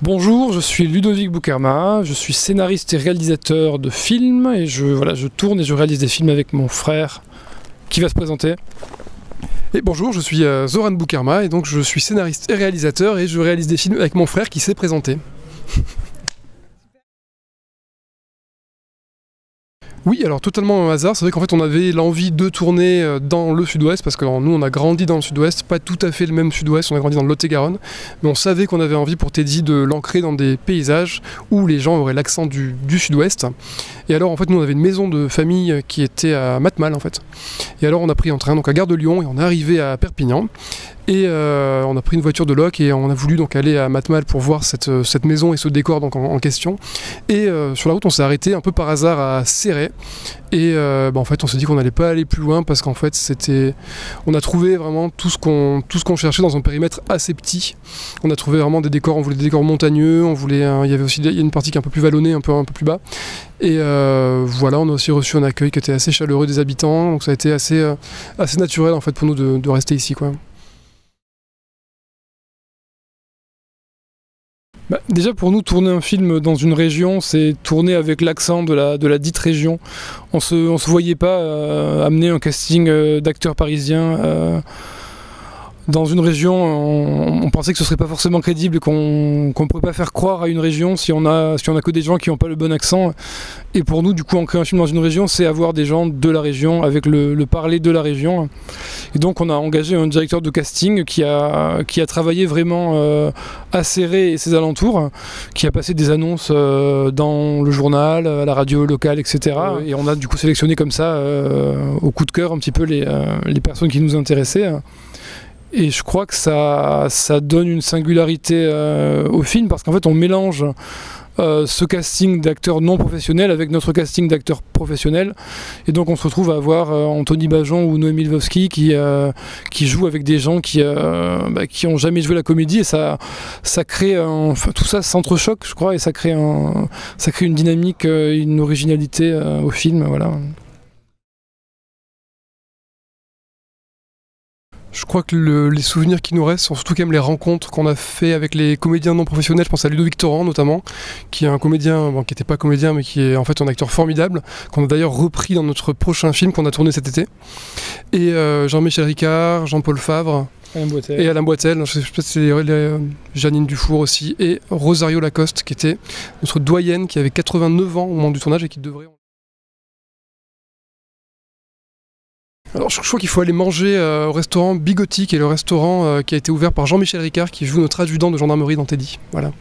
Bonjour, je suis Ludovic Boukerma, je suis scénariste et réalisateur de films et je tourne et je réalise des films avec mon frère qui va se présenter. Et bonjour, je suis Zoran Boukerma et donc je suis scénariste et réalisateur et je réalise des films avec mon frère qui s'est présenté. Oui, alors totalement un hasard, c'est vrai qu'en fait on avait l'envie de tourner dans le sud-ouest, parce que nous on a grandi dans le sud-ouest, pas tout à fait le même sud-ouest, on a grandi dans le Lot-et-Garonne, mais on savait qu'on avait envie pour Teddy de l'ancrer dans des paysages où les gens auraient l'accent du sud-ouest. Et alors en fait nous on avait une maison de famille qui était à Matmal en fait. Et alors on a pris un train donc à Gare de Lyon et on est arrivé à Perpignan. Et on a pris une voiture de loc et on a voulu donc aller à Matmal pour voir cette maison et ce décor donc en question. Et sur la route on s'est arrêté un peu par hasard à Céret. Et en fait on s'est dit qu'on n'allait pas aller plus loin parce qu'en fait on a trouvé vraiment tout ce qu'on cherchait dans un périmètre assez petit. On a trouvé vraiment des décors, on voulait des décors montagneux, il y avait aussi une partie qui est un peu plus vallonnée, un peu plus bas. Et voilà, on a aussi reçu un accueil qui était assez chaleureux des habitants, donc ça a été assez naturel en fait pour nous de rester ici, quoi. Déjà pour nous, tourner un film dans une région, c'est tourner avec l'accent de la dite région. On se voyait pas amener un casting d'acteurs parisiens dans une région. On pensait que ce serait pas forcément crédible et qu'on ne pourrait pas faire croire à une région si on a que des gens qui n'ont pas le bon accent. Et pour nous, du coup, on crée un film dans une région, c'est avoir des gens de la région, avec le parler de la région. Et donc on a engagé un directeur de casting qui a travaillé vraiment à Céret et ses alentours, qui a passé des annonces dans le journal, à la radio locale, etc. Et on a du coup sélectionné comme ça, au coup de cœur, un petit peu les personnes qui nous intéressaient. Et je crois que ça donne une singularité au film, parce qu'en fait on mélange ce casting d'acteurs non professionnels avec notre casting d'acteurs professionnels, et donc on se retrouve à avoir Anthony Bajon ou Noémie Lvovsky qui jouent avec des gens qui ont jamais joué la comédie, et ça crée tout ça s'entrechoque, je crois, et ça crée une dynamique, une originalité au film, voilà. Je crois que les souvenirs qui nous restent sont surtout quand même les rencontres qu'on a fait avec les comédiens non professionnels. Je pense à Ludovic Torrent notamment, qui est un comédien, qui n'était pas comédien mais qui est en fait un acteur formidable, qu'on a d'ailleurs repris dans notre prochain film qu'on a tourné cet été. Et Jean-Michel Ricard, Jean-Paul Favre, et Alain Boitel, je sais pas si c'est Janine Dufour aussi, et Rosario Lacoste, qui était notre doyenne, qui avait 89 ans au moment du tournage et qui devrait... Alors je crois qu'il faut aller manger au restaurant Bigotti, qui est le restaurant qui a été ouvert par Jean-Michel Ricard, qui joue notre adjudant de gendarmerie dans Teddy. Voilà.